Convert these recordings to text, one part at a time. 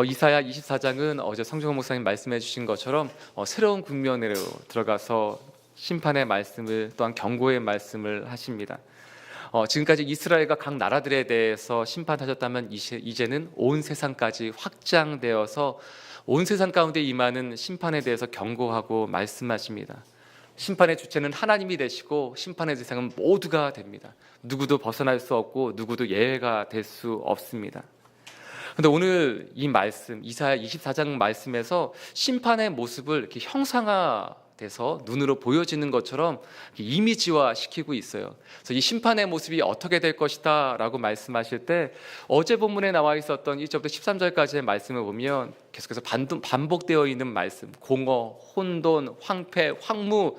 이사야 24장은 어제 성종호 목사님 말씀해 주신 것처럼 새로운 국면으로 들어가서 심판의 말씀을 또한 경고의 말씀을 하십니다. 지금까지 이스라엘과 각 나라들에 대해서 심판하셨다면 이제는 온 세상까지 확장되어서 온 세상 가운데 임하는 심판에 대해서 경고하고 말씀하십니다. 심판의 주체는 하나님이 되시고 심판의 대상은 모두가 됩니다. 누구도 벗어날 수 없고 누구도 예외가 될 수 없습니다. 근데 오늘 이 말씀, 이사야 24장 말씀에서 심판의 모습을 이렇게 형상화돼서 눈으로 보여지는 것처럼 이미지화 시키고 있어요. 그래서 이 심판의 모습이 어떻게 될 것이다 라고 말씀하실 때 어제 본문에 나와 있었던 1절부터 13절까지의 말씀을 보면 계속해서 반복되어 있는 말씀, 공허, 혼돈, 황폐, 황무,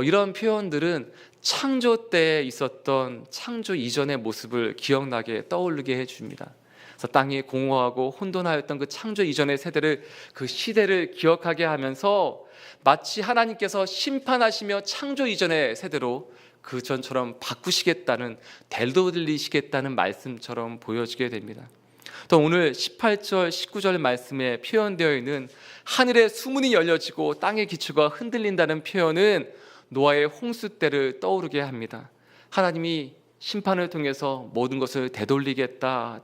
이런 표현들은 창조 때에 있었던 창조 이전의 모습을 기억나게 떠올리게 해줍니다. 그래서 땅이 공허하고 혼돈하였던 그 창조 이전의 세대를, 그 시대를 기억하게 하면서 마치 하나님께서 심판하시며 창조 이전의 세대로 그 전처럼 바꾸시겠다는, 되돌리시겠다는 말씀처럼 보여지게 됩니다. 또 오늘 18절, 19절 말씀에 표현되어 있는 하늘의 수문이 열려지고 땅의 기초가 흔들린다는 표현은 노아의 홍수 때를 떠오르게 합니다. 하나님이 심판을 통해서 모든 것을 되돌리겠다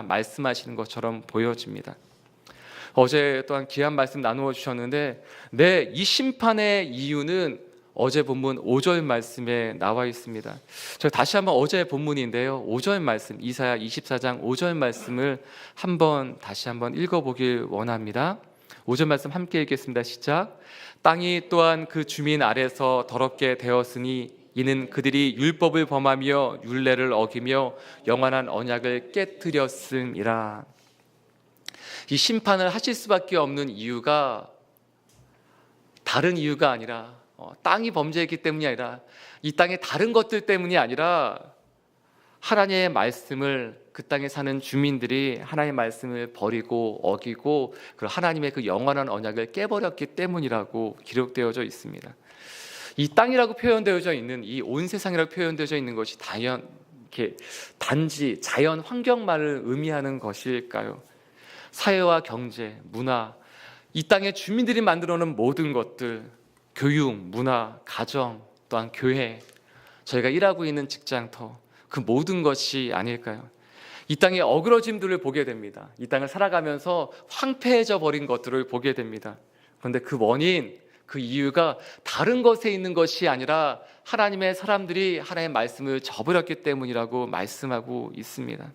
말씀하시는 것처럼 보여집니다. 어제 또한 귀한 말씀 나누어 주셨는데, 이 심판의 이유는 어제 본문 5절 말씀에 나와 있습니다. 제가 다시 한번 어제 본문인데요, 5절 말씀, 이사야 24장 5절 말씀을 다시 한번 읽어보길 원합니다. 5절 말씀 함께 읽겠습니다. 시작. 땅이 또한 그 주민 아래서 더럽게 되었으니 이는 그들이 율법을 범하며 율례를 어기며 영원한 언약을 깨뜨렸음이라. 이 심판을 하실 수밖에 없는 이유가 다른 이유가 아니라 땅이 범죄했기 때문이 아니라 이 땅의 다른 것들 때문이 아니라 하나님의 말씀을, 그 땅에 사는 주민들이 하나님의 말씀을 버리고 어기고 그 하나님의 그 영원한 언약을 깨버렸기 때문이라고 기록되어져 있습니다. 이 땅이라고 표현되어져 있는, 이 온 세상이라고 표현되어져 있는 것이 단지 자연 환경만을 의미하는 것일까요? 사회와 경제, 문화, 이 땅의 주민들이 만들어놓은 모든 것들, 교육, 문화, 가정, 또한 교회, 저희가 일하고 있는 직장터, 그 모든 것이 아닐까요? 이 땅의 어그러짐들을 보게 됩니다. 이 땅을 살아가면서 황폐해져 버린 것들을 보게 됩니다. 그런데 그 원인, 그 이유가 다른 것에 있는 것이 아니라 하나님의 사람들이 하나님의 말씀을 저버렸기 때문이라고 말씀하고 있습니다.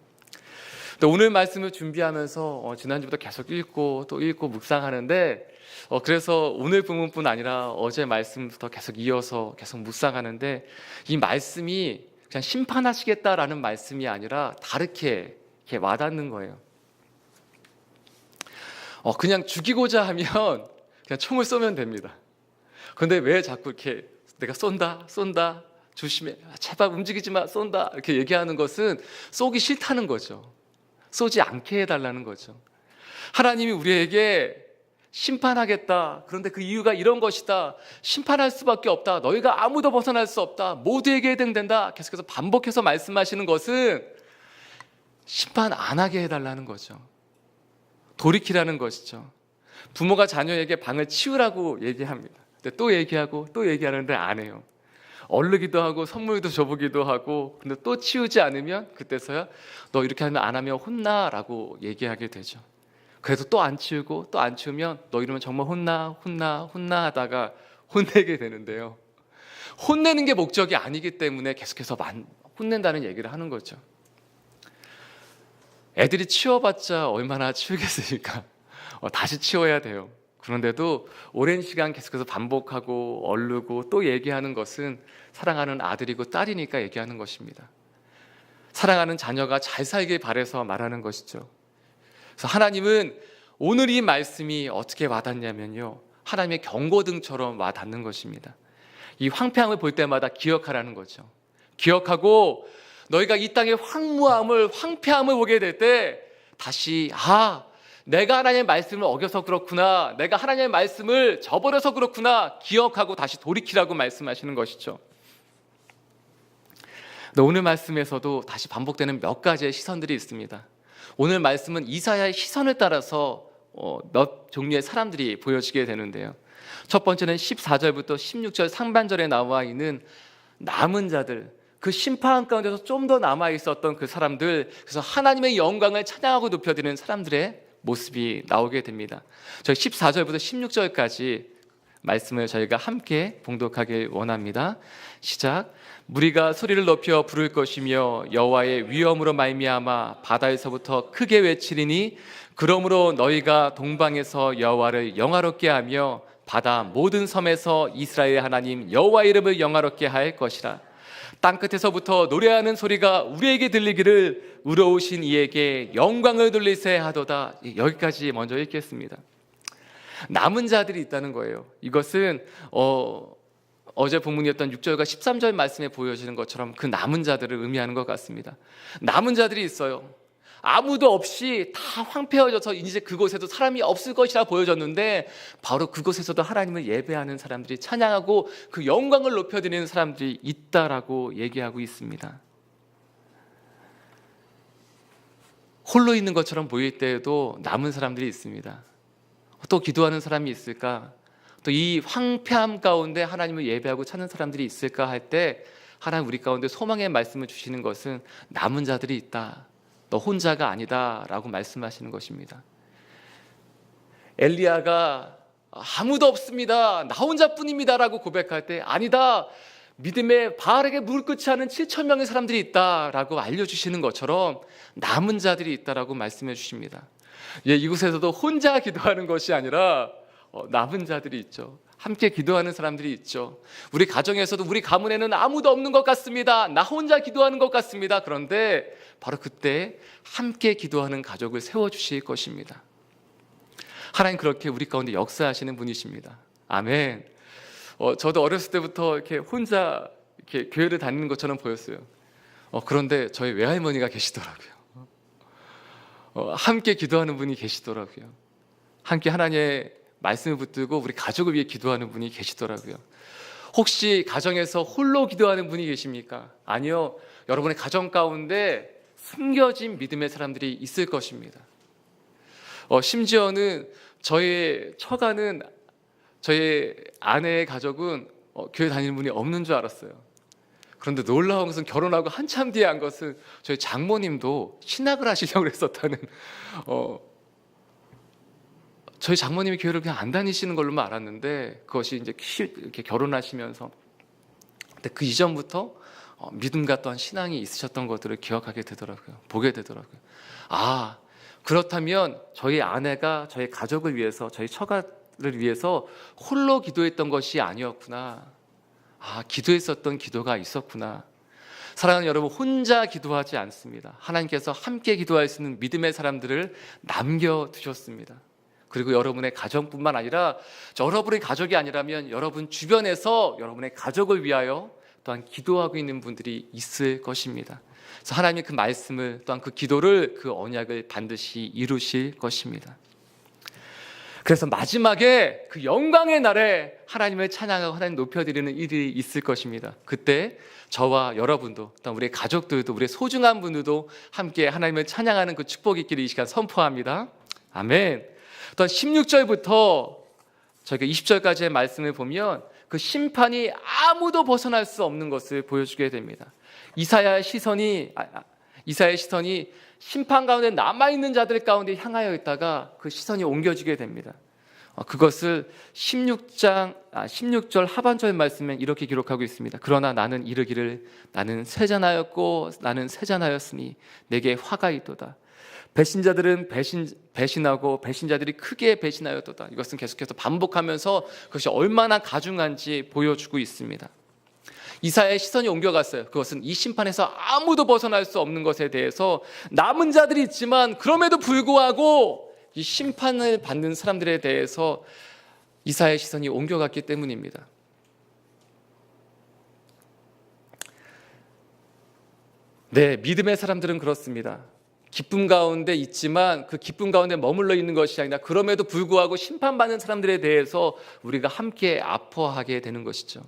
오늘 말씀을 준비하면서 지난주부터 계속 읽고 또 읽고 묵상하는데, 그래서 오늘 부분뿐 아니라 어제 말씀부터 계속 이어서 계속 묵상하는데, 이 말씀이 그냥 심판하시겠다라는 말씀이 아니라 다르게 이렇게 와닿는 거예요. 그냥 죽이고자 하면 그냥 총을 쏘면 됩니다. 그런데 왜 자꾸 이렇게 내가 쏜다 조심해, 제발 움직이지 마, 쏜다 이렇게 얘기하는 것은 쏘기 싫다는 거죠. 쏘지 않게 해달라는 거죠. 하나님이 우리에게 심판하겠다, 그런데 그 이유가 이런 것이다, 심판할 수밖에 없다, 너희가 아무도 벗어날 수 없다, 모두에게 해당된다, 계속해서 반복해서 말씀하시는 것은 심판 안 하게 해달라는 거죠. 돌이키라는 것이죠. 부모가 자녀에게 방을 치우라고 얘기합니다. 근데 또 얘기하고 또 얘기하는데 안 해요. 얼르기도 하고 선물도 줘보기도 하고, 근데 또 치우지 않으면 그때서야 너 이렇게 하면 안 하면 혼나라고 얘기하게 되죠. 그래도 또 안 치우고 또 안 치우면 너 이러면 정말 혼나 하다가 혼내게 되는데요, 혼내는 게 목적이 아니기 때문에 계속해서 혼낸다는 얘기를 하는 거죠. 애들이 치워봤자 얼마나 치우겠습니까? 다시 치워야 돼요. 그런데도 오랜 시간 계속해서 반복하고 얼르고 또 얘기하는 것은 사랑하는 아들이고 딸이니까 얘기하는 것입니다. 사랑하는 자녀가 잘 살길 바라서 말하는 것이죠. 그래서 하나님은 오늘 이 말씀이 어떻게 와닿냐면요, 하나님의 경고등처럼 와닿는 것입니다. 이 황폐함을 볼 때마다 기억하라는 거죠. 기억하고 너희가 이 땅의 황폐함을 보게 될 때 다시 내가 하나님의 말씀을 어겨서 그렇구나, 내가 하나님의 말씀을 저버려서 그렇구나 기억하고 다시 돌이키라고 말씀하시는 것이죠. 오늘 말씀에서도 다시 반복되는 몇 가지의 시선들이 있습니다. 오늘 말씀은 이사야의 시선을 따라서 몇 종류의 사람들이 보여지게 되는데요. 첫 번째는 14절부터 16절 상반절에 나와 있는 남은 자들, 그 심판 가운데서 좀 더 남아 있었던 그 사람들, 그래서 하나님의 영광을 찬양하고 높여드리는 사람들의 모습이 나오게 됩니다. 저희 14절부터 16절까지 말씀을 저희가 함께 봉독하길 원합니다. 시작. 무리가 소리를 높여 부를 것이며 여호와의 위엄으로 말미암아 바다에서부터 크게 외치리니 그러므로 너희가 동방에서 여호와를 영화롭게 하며 바다 모든 섬에서 이스라엘 하나님 여호와 이름을 영화롭게 할 것이라. 땅끝에서부터 노래하는 소리가 우리에게 들리기를 의로우신 이에게 영광을 돌리세 하도다. 여기까지 먼저 읽겠습니다. 남은 자들이 있다는 거예요. 이것은 어제 본문이었던 6절과 13절 말씀에 보여지는 것처럼 그 남은 자들을 의미하는 것 같습니다. 남은 자들이 있어요. 아무도 없이 다 황폐해져서 이제 그곳에도 사람이 없을 것이라 보여졌는데 바로 그곳에서도 하나님을 예배하는 사람들이, 찬양하고 그 영광을 높여드리는 사람들이 있다라고 얘기하고 있습니다. 홀로 있는 것처럼 보일 때에도 남은 사람들이 있습니다. 또 기도하는 사람이 있을까? 또 이 황폐함 가운데 하나님을 예배하고 찾는 사람들이 있을까 할 때 하나님 우리 가운데 소망의 말씀을 주시는 것은 남은 자들이 있다, 너 혼자가 아니다 라고 말씀하시는 것입니다. 엘리야가 아무도 없습니다, 나 혼자뿐입니다 라고 고백할 때 아니다, 믿음의 바알에게 무릎 꿇지 않은 7천 명의 사람들이 있다라고 알려주시는 것처럼 남은 자들이 있다라고 말씀해 주십니다. 이곳에서도 혼자 기도하는 것이 아니라 남은 자들이 있죠. 함께 기도하는 사람들이 있죠. 우리 가정에서도 우리 가문에는 아무도 없는 것 같습니다, 나 혼자 기도하는 것 같습니다. 그런데 바로 그때 함께 기도하는 가족을 세워주실 것입니다. 하나님 그렇게 우리 가운데 역사하시는 분이십니다. 아멘. 저도 어렸을 때부터 이렇게 혼자 이렇게 교회를 다니는 것처럼 보였어요. 그런데 저희 외할머니가 계시더라고요. 함께 기도하는 분이 계시더라고요. 함께 하나님의 말씀을 붙들고 우리 가족을 위해 기도하는 분이 계시더라고요. 혹시 가정에서 홀로 기도하는 분이 계십니까? 아니요, 여러분의 가정 가운데 숨겨진 믿음의 사람들이 있을 것입니다. 심지어는 저의 처가는, 저희 아내의 가족은 교회 다니는 분이 없는 줄 알았어요. 그런데 놀라운 것은 결혼하고 한참 뒤에 한 것은 저희 장모님도 신학을 하시려고 했었다는, 저희 장모님이 교회를 그냥 안 다니시는 걸로만 알았는데 그것이 이제 이렇게 결혼하시면서, 근데 그 이전부터 믿음과 또한 신앙이 있으셨던 것들을 기억하게 되더라고요. 보게 되더라고요. 아, 그렇다면 저희 아내가 저희 가족을 위해서, 저희 처가를 위해서 홀로 기도했던 것이 아니었구나. 아, 기도했었던 기도가 있었구나. 사랑하는 여러분, 혼자 기도하지 않습니다. 하나님께서 함께 기도할 수 있는 믿음의 사람들을 남겨두셨습니다. 그리고 여러분의 가정뿐만 아니라, 여러분의 가족이 아니라면 여러분 주변에서 여러분의 가족을 위하여 또한 기도하고 있는 분들이 있을 것입니다. 그래서 하나님이 그 말씀을, 또한 그 기도를, 그 언약을 반드시 이루실 것입니다. 그래서 마지막에 그 영광의 날에 하나님을 찬양하고 하나님 높여드리는 일이 있을 것입니다. 그때 저와 여러분도, 또 우리 가족들도, 우리 소중한 분들도 함께 하나님을 찬양하는 그 축복 있기를 이 시간 선포합니다. 아멘. 또 16절부터 저희가 20절까지의 말씀을 보면 그 심판이 아무도 벗어날 수 없는 것을 보여주게 됩니다. 이사야의 시선이 심판 가운데 남아있는 자들 가운데 향하여 있다가 그 시선이 옮겨지게 됩니다. 그것을 16절 하반절 말씀에 이렇게 기록하고 있습니다. 그러나 나는 이르기를 나는 세잔하였고 나는 세잔하였으니 내게 화가 있도다. 배신자들은 배신하고 배신자들이 크게 배신하였도다. 이것은 계속해서 반복하면서 그것이 얼마나 가중한지 보여주고 있습니다. 이사야의 시선이 옮겨갔어요. 그것은 이 심판에서 아무도 벗어날 수 없는 것에 대해서 남은 자들이 있지만 그럼에도 불구하고 이 심판을 받는 사람들에 대해서 이사야의 시선이 옮겨갔기 때문입니다. 네, 믿음의 사람들은 그렇습니다. 기쁨 가운데 있지만 그 기쁨 가운데 머물러 있는 것이 아니라 그럼에도 불구하고 심판받는 사람들에 대해서 우리가 함께 아파하게 되는 것이죠.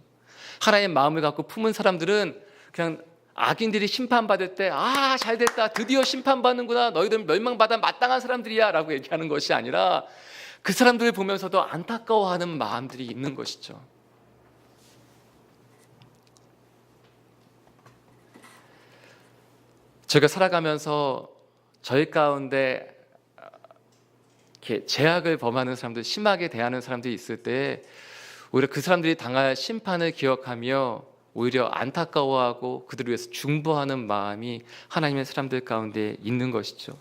하나님의 마음을 갖고 품은 사람들은 그냥 악인들이 심판받을 때 잘됐다, 드디어 심판받는구나, 너희들은 멸망받아 마땅한 사람들이야 라고 얘기하는 것이 아니라 그 사람들을 보면서도 안타까워하는 마음들이 있는 것이죠. 제가 살아가면서 저희 가운데 이렇게 제약을 범하는 사람들, 심하게 대하는 사람들이 있을 때 오히려 그 사람들이 당할 심판을 기억하며 오히려 안타까워하고 그들을 위해서 중보하는 마음이 하나님의 사람들 가운데 있는 것이죠.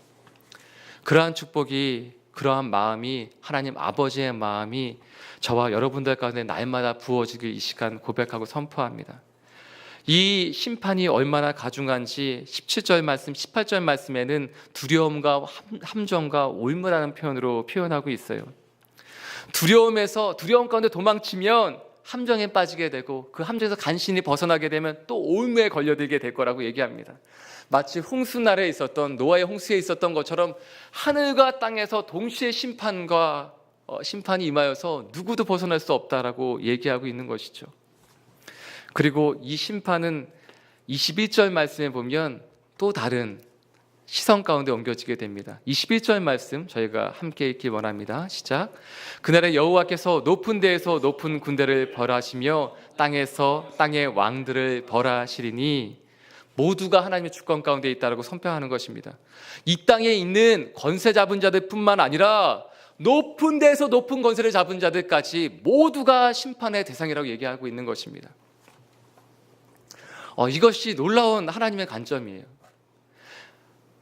그러한 축복이, 그러한 마음이, 하나님 아버지의 마음이 저와 여러분들 가운데 날마다 부어지길 이 시간 고백하고 선포합니다. 이 심판이 얼마나 가중한지 17절 말씀, 18절 말씀에는 두려움과 함정과 올무라는 표현으로 표현하고 있어요. 두려움 가운데 도망치면 함정에 빠지게 되고 그 함정에서 간신히 벗어나게 되면 또 올무에 걸려들게 될 거라고 얘기합니다. 마치 홍수날에 있었던, 노아의 홍수에 있었던 것처럼 하늘과 땅에서 동시에 심판이 임하여서 누구도 벗어날 수 없다라고 얘기하고 있는 것이죠. 그리고 이 심판은 21절 말씀에 보면 또 다른 시선 가운데 옮겨지게 됩니다. 21절 말씀 저희가 함께 읽기 원합니다. 시작. 그날에 여호와께서 높은 데에서 높은 군대를 벌하시며 땅에서 땅의 왕들을 벌하시리니 모두가 하나님의 주권 가운데 있다라고 선포하는 것입니다. 이 땅에 있는 권세 잡은 자들뿐만 아니라 높은 데에서 높은 권세를 잡은 자들까지 모두가 심판의 대상이라고 얘기하고 있는 것입니다. 이것이 놀라운 하나님의 관점이에요.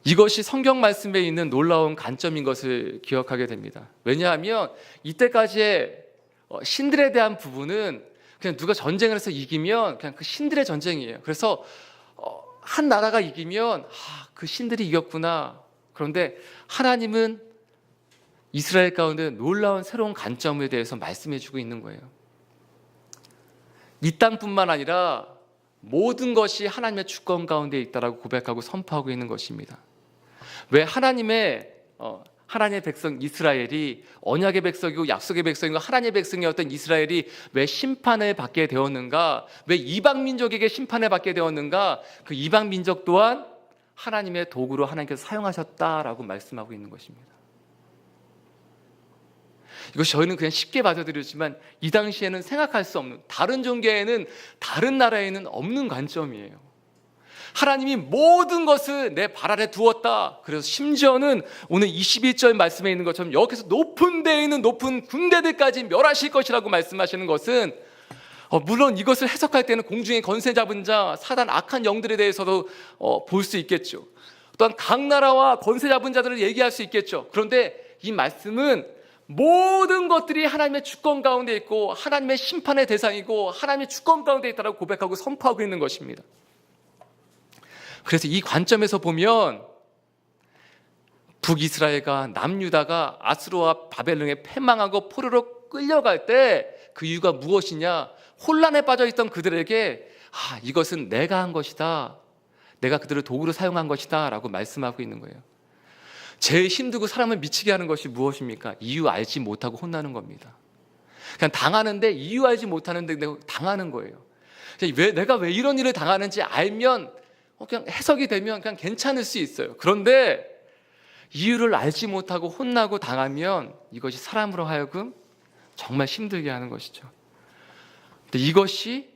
이것이 성경 말씀에 있는 놀라운 관점인 것을 기억하게 됩니다. 왜냐하면 이때까지의 신들에 대한 부분은 그냥 누가 전쟁을 해서 이기면 그냥 그 신들의 전쟁이에요. 그래서 한 나라가 이기면 그 신들이 이겼구나. 그런데 하나님은 이스라엘 가운데 놀라운 새로운 관점에 대해서 말씀해 주고 있는 거예요. 이 땅뿐만 아니라 모든 것이 하나님의 주권 가운데 있다라고 고백하고 선포하고 있는 것입니다. 왜 하나님의 백성 이스라엘이 언약의 백성이고 약속의 백성이고 하나님의 백성이었던 이스라엘이 왜 심판을 받게 되었는가? 왜 이방 민족에게 심판을 받게 되었는가? 그 이방 민족 또한 하나님의 도구로 하나님께서 사용하셨다라고 말씀하고 있는 것입니다. 이것이 저희는 그냥 쉽게 받아들였지만 이 당시에는 생각할 수 없는, 다른 종교에는, 다른 나라에는 없는 관점이에요. 하나님이 모든 것을 내 발 아래 두었다. 그래서 심지어는 오늘 21절 말씀에 있는 것처럼 여기서 높은 데에 있는 높은 군대들까지 멸하실 것이라고 말씀하시는 것은 물론 이것을 해석할 때는 공중의 권세 잡은 자, 사단 악한 영들에 대해서도 볼 수 있겠죠. 또한 각 나라와 권세 잡은 자들을 얘기할 수 있겠죠. 그런데 이 말씀은 모든 것들이 하나님의 주권 가운데 있고 하나님의 심판의 대상이고 하나님의 주권 가운데 있다고 고백하고 선포하고 있는 것입니다. 그래서 이 관점에서 보면 북이스라엘과 남유다가 아수르와 바벨론에 패망하고 포로로 끌려갈 때 그 이유가 무엇이냐? 혼란에 빠져있던 그들에게 이것은 내가 한 것이다, 내가 그들을 도구로 사용한 것이다 라고 말씀하고 있는 거예요. 제일 힘들고 사람을 미치게 하는 것이 무엇입니까? 이유 알지 못하고 혼나는 겁니다. 그냥 당하는데 이유 알지 못하는데 당하는 거예요. 내가 왜 이런 일을 당하는지 알면 그냥 해석이 되면 그냥 괜찮을 수 있어요. 그런데 이유를 알지 못하고 혼나고 당하면 이것이 사람으로 하여금 정말 힘들게 하는 것이죠. 근데 이것이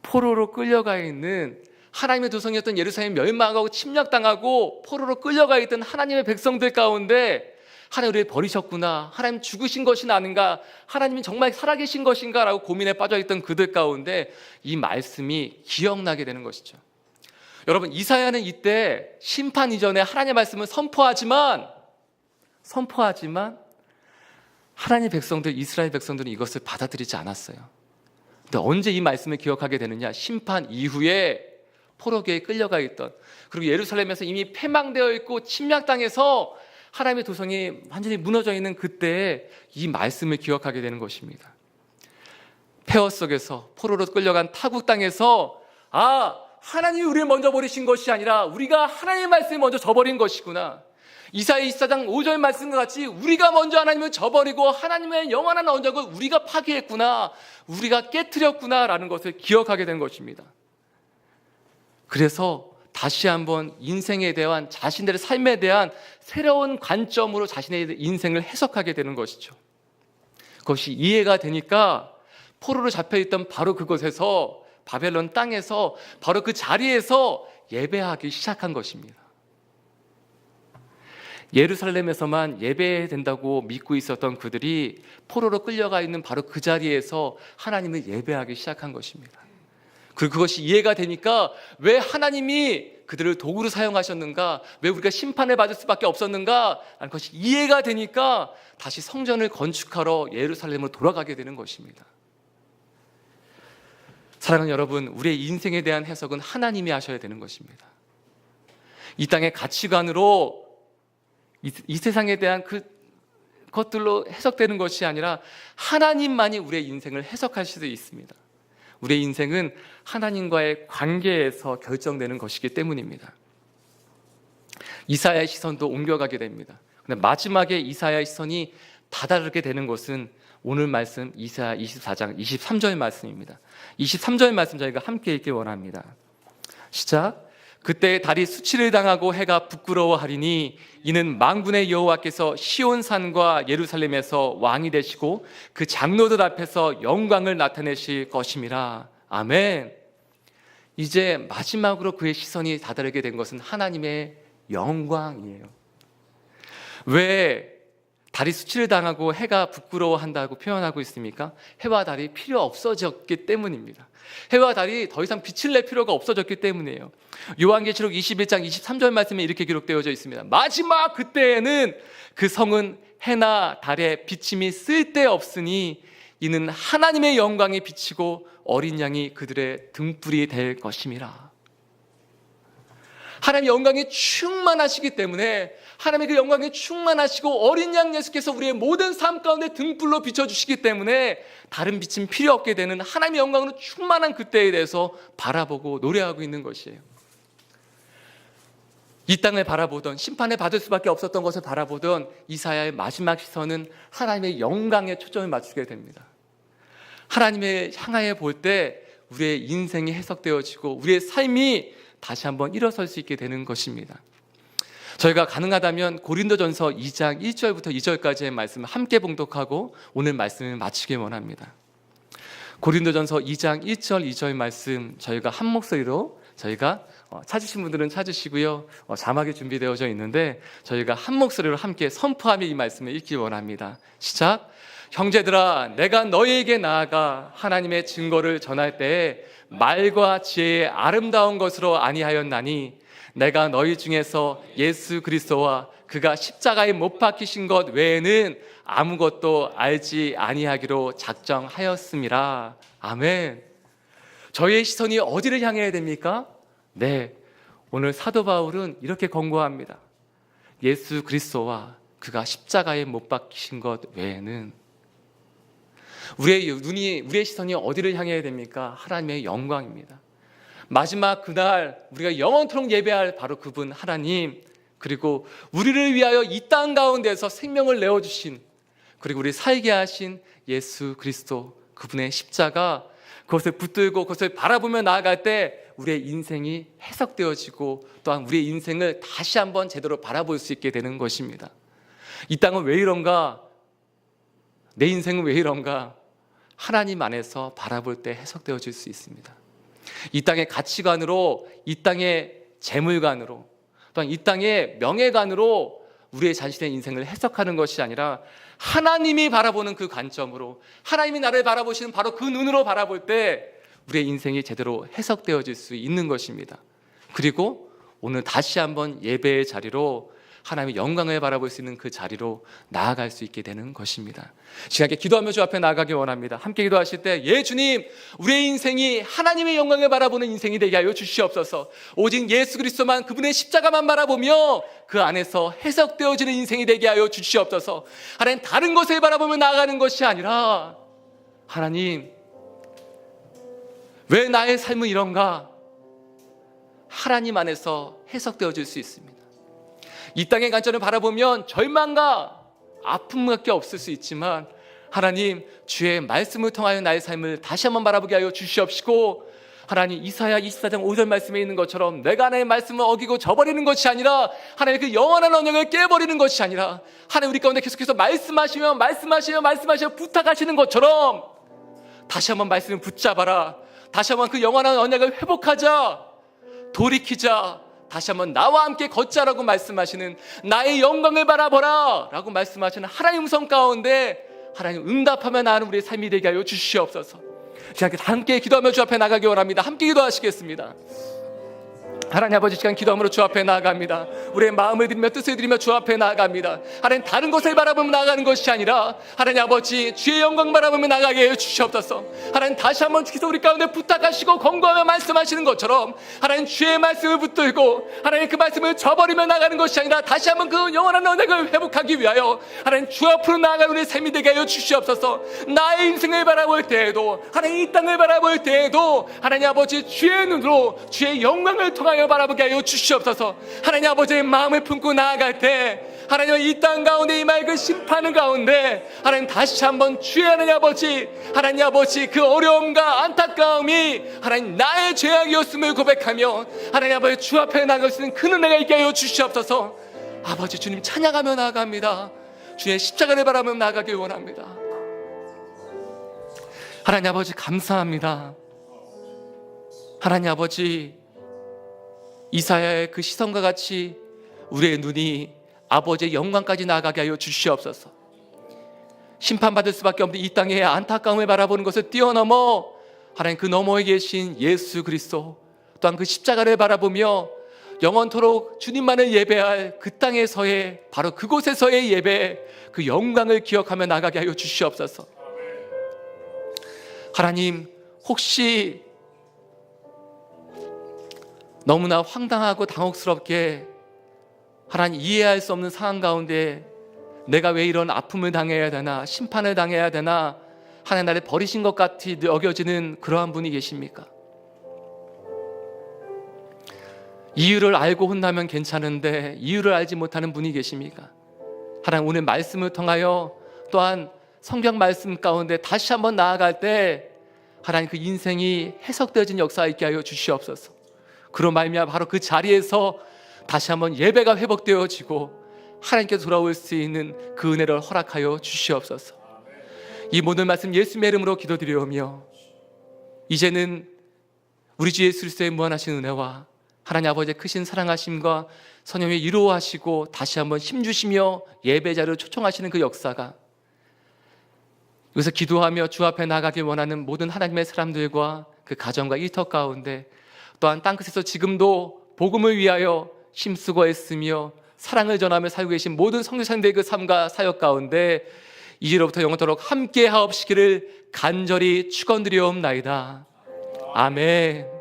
포로로 끌려가 있는 하나님의 도성이었던 예루살렘이 멸망하고 침략당하고 포로로 끌려가 있던 하나님의 백성들 가운데 하나님 우리를 버리셨구나, 하나님 죽으신 것이 아닌가, 하나님이 정말 살아계신 것인가 라고 고민에 빠져있던 그들 가운데 이 말씀이 기억나게 되는 것이죠. 여러분, 이사야는 이때 심판 이전에 하나님의 말씀을 선포하지만 하나님의 백성들, 이스라엘 백성들은 이것을 받아들이지 않았어요. 근데 언제 이 말씀을 기억하게 되느냐? 심판 이후에 포로기에 끌려가 있던, 그리고 예루살렘에서 이미 패망되어 있고 침략당해서 하나님의 도성이 완전히 무너져 있는 그때에 이 말씀을 기억하게 되는 것입니다. 폐허 속에서 포로로 끌려간 타국 땅에서 하나님이 우리를 먼저 버리신 것이 아니라 우리가 하나님의 말씀을 먼저 저버린 것이구나. 이사야 24장 5절 말씀과 같이 우리가 먼저 하나님을 저버리고 하나님의 영원한 언약을 우리가 파기했구나, 우리가 깨트렸구나 라는 것을 기억하게 된 것입니다. 그래서 다시 한번 인생에 대한, 자신들의 삶에 대한 새로운 관점으로 자신의 인생을 해석하게 되는 것이죠. 그것이 이해가 되니까 포로로 잡혀있던 바로 그곳에서, 바벨론 땅에서, 바로 그 자리에서 예배하기 시작한 것입니다. 예루살렘에서만 예배해야 된다고 믿고 있었던 그들이 포로로 끌려가 있는 바로 그 자리에서 하나님을 예배하기 시작한 것입니다. 그리고 그것이 이해가 되니까 왜 하나님이 그들을 도구로 사용하셨는가, 왜 우리가 심판을 받을 수밖에 없었는가 하는 것이 이해가 되니까 다시 성전을 건축하러 예루살렘으로 돌아가게 되는 것입니다. 사랑하는 여러분, 우리의 인생에 대한 해석은 하나님이 하셔야 되는 것입니다. 이 땅의 가치관으로, 이 세상에 대한 그 것들로 해석되는 것이 아니라 하나님만이 우리의 인생을 해석하실 수 있습니다. 우리의 인생은 하나님과의 관계에서 결정되는 것이기 때문입니다. 이사야의 시선도 옮겨가게 됩니다. 근데 마지막에 이사야의 시선이 다다르게 되는 것은 오늘 말씀 이사야 24장 23절 말씀입니다. 23절 말씀 저희가 함께 읽기 원합니다. 시작. 그때 달이 수치를 당하고 해가 부끄러워하리니 이는 만군의 여호와께서 시온산과 예루살렘에서 왕이 되시고 그 장로들 앞에서 영광을 나타내실 것임이라. 아멘. 이제 마지막으로 그의 시선이 다다르게 된 것은 하나님의 영광이에요. 왜 달이 수치를 당하고 해가 부끄러워한다고 표현하고 있습니까? 해와 달이 필요 없어졌기 때문입니다. 해와 달이 더 이상 빛을 낼 필요가 없어졌기 때문이에요. 요한계시록 21장 23절 말씀에 이렇게 기록되어져 있습니다. 마지막 그때에는 그 성은 해나 달의 비침이 쓸데없으니 이는 하나님의 영광이 비치고 어린 양이 그들의 등불이 될 것임이라. 하나님의 영광이 충만하시기 때문에, 하나님의 그 영광이 충만하시고 어린 양 예수께서 우리의 모든 삶 가운데 등불로 비춰주시기 때문에 다른 빛은 필요 없게 되는 하나님의 영광으로 충만한 그때에 대해서 바라보고 노래하고 있는 것이에요. 이 땅을 바라보던, 심판을 받을 수밖에 없었던 것을 바라보던 이사야의 마지막 시선은 하나님의 영광에 초점을 맞추게 됩니다. 하나님의 향하여 볼 때 우리의 인생이 해석되어지고 우리의 삶이 다시 한번 일어설 수 있게 되는 것입니다. 저희가 가능하다면 고린도전서 2장 1절부터 2절까지의 말씀을 함께 봉독하고 오늘 말씀을 마치기 원합니다. 고린도전서 2장 1절 2절 말씀 저희가 한 목소리로, 저희가 찾으신 분들은 찾으시고요, 자막이 준비되어져 있는데 저희가 한 목소리로 함께 선포하며 이 말씀을 읽기 원합니다. 시작. 형제들아, 내가 너희에게 나아가 하나님의 증거를 전할 때에 말과 지혜의 아름다운 것으로 아니하였나니 내가 너희 중에서 예수 그리스도와 그가 십자가에 못 박히신 것 외에는 아무것도 알지 아니하기로 작정하였음이라. 아멘. 저희의 시선이 어디를 향해야 됩니까? 네, 오늘 사도 바울은 이렇게 권고합니다. 예수 그리스도와 그가 십자가에 못 박히신 것 외에는. 우리의 시선이 어디를 향해야 됩니까? 하나님의 영광입니다. 마지막 그날 우리가 영원토록 예배할 바로 그분 하나님, 그리고 우리를 위하여 이 땅 가운데서 생명을 내어주신, 그리고 우리 살게 하신 예수 그리스도, 그분의 십자가, 그것을 붙들고 그것을 바라보며 나아갈 때 우리의 인생이 해석되어지고 또한 우리의 인생을 다시 한번 제대로 바라볼 수 있게 되는 것입니다. 이 땅은 왜 이런가? 내 인생은 왜 이런가? 하나님 안에서 바라볼 때 해석되어질 수 있습니다. 이 땅의 가치관으로, 이 땅의 재물관으로, 또한 이 땅의 명예관으로 우리의 자신의 인생을 해석하는 것이 아니라 하나님이 바라보는 그 관점으로, 하나님이 나를 바라보시는 바로 그 눈으로 바라볼 때 우리의 인생이 제대로 해석되어질 수 있는 것입니다. 그리고 오늘 다시 한번 예배의 자리로, 하나님의 영광을 바라볼 수 있는 그 자리로 나아갈 수 있게 되는 것입니다. 시간에 기도하며 주 앞에 나아가기 원합니다. 함께 기도하실 때, 예 주님, 우리의 인생이 하나님의 영광을 바라보는 인생이 되게 하여 주시옵소서. 오직 예수 그리스도만, 그분의 십자가만 바라보며 그 안에서 해석되어지는 인생이 되게 하여 주시옵소서. 하나님, 다른 것을 바라보며 나아가는 것이 아니라, 하나님, 왜 나의 삶은 이런가? 하나님 안에서 해석되어질 수 있습니다. 이 땅의 관점을 바라보면 절망과 아픔밖에 없을 수 있지만, 하나님, 주의 말씀을 통하여 나의 삶을 다시 한번 바라보게 하여 주시옵시고, 하나님 이사야 24장 5절 말씀에 있는 것처럼 내가 하나님의 말씀을 어기고 저버리는 것이 아니라 하나님의 그 영원한 언약을 깨버리는 것이 아니라 하나님 우리 가운데 계속해서 말씀하시며 부탁하시는 것처럼 다시 한번 말씀을 붙잡아라. 다시 한번 그 영원한 언약을 회복하자. 돌이키자. 다시 한번 나와 함께 걷자라고 말씀하시는, 나의 영광을 바라보라 라고 말씀하시는 하나님 음성 가운데 하나님 응답하며 나는 우리의 삶이 되게 하여 주시옵소서. 시간 함께 기도하며 주 앞에 나가기 원합니다. 함께 기도하시겠습니다. 하나님 아버지, 시간 기도함으로 주 앞에 나아갑니다. 우리의 마음을 드리며 뜻을 드리며 주 앞에 나아갑니다. 하나님 다른 것을 바라보며 나아가는 것이 아니라 하나님 아버지 주의 영광 바라보며 나가게 해 주시옵소서. 하나님 다시 한번 주께서 우리 가운데 부탁하시고 권고하며 말씀하시는 것처럼 하나님 주의 말씀을 붙들고 하나님 그 말씀을 저버리며 나가는 것이 아니라 다시 한번 그 영원한 언약을 회복하기 위하여 하나님 주 앞으로 나아가는 우리의 삶이 되게 하여 주시옵소서. 나의 인생을 바라볼 때에도 하나님 이 땅을 바라볼 때에도 하나님 아버지 주의 눈으로 주의 영광을 통하여 바라보게 하여 주시옵소서. 하나님 아버지의 마음을 품고 나아갈 때 하나님 이 땅 가운데 이 맑은 심판의 가운데 하나님 다시 한번 주의 하나님 아버지 그 어려움과 안타까움이 하나님 나의 죄악이었음을 고백하며 하나님 아버지 주 앞에 나갈 수 있는 그 은혜가 있게 하여 주시옵소서. 아버지 주님 찬양하며 나아갑니다. 주의 십자가를 바라보며 나아가길 원합니다. 하나님 아버지 감사합니다. 하나님 아버지 이사야의 그 시선과 같이 우리의 눈이 아버지의 영광까지 나아가게 하여 주시옵소서. 심판받을 수밖에 없는 이 땅의 안타까움을 바라보는 것을 뛰어넘어 하나님 그 너머에 계신 예수 그리스도 또한 그 십자가를 바라보며 영원토록 주님만을 예배할 그 땅에서의 바로 그곳에서의 예배 그 영광을 기억하며 나가게 하여 주시옵소서. 하나님 혹시 너무나 황당하고 당혹스럽게 하나님 이해할 수 없는 상황 가운데 내가 왜 이런 아픔을 당해야 되나, 심판을 당해야 되나, 하나님 나를 버리신 것 같이 여겨지는 그러한 분이 계십니까? 이유를 알고 혼나면 괜찮은데 이유를 알지 못하는 분이 계십니까? 하나님 오늘 말씀을 통하여 또한 성경 말씀 가운데 다시 한번 나아갈 때 하나님 그 인생이 해석되어진 역사가 있게 하여 주시옵소서. 그로 말미암아 바로 그 자리에서 다시 한번 예배가 회복되어지고 하나님께 돌아올 수 있는 그 은혜를 허락하여 주시옵소서. 이 모든 말씀 예수님의 이름으로 기도드리오며 이제는 우리 주 예수 그리스도의 무한하신 은혜와 하나님 아버지의 크신 사랑하심과 성령의 이루어하시고 다시 한번 힘주시며 예배자를 초청하시는 그 역사가 여기서 기도하며 주 앞에 나가길 원하는 모든 하나님의 사람들과 그 가정과 일터 가운데 또한 땅끝에서 지금도 복음을 위하여 힘쓰고 애쓰며 사랑을 전하며 살고 계신 모든 성도님들의 그 삶과 사역 가운데 이제로부터 영원토록 함께 하옵시기를 간절히 축원드리옵나이다. 아멘.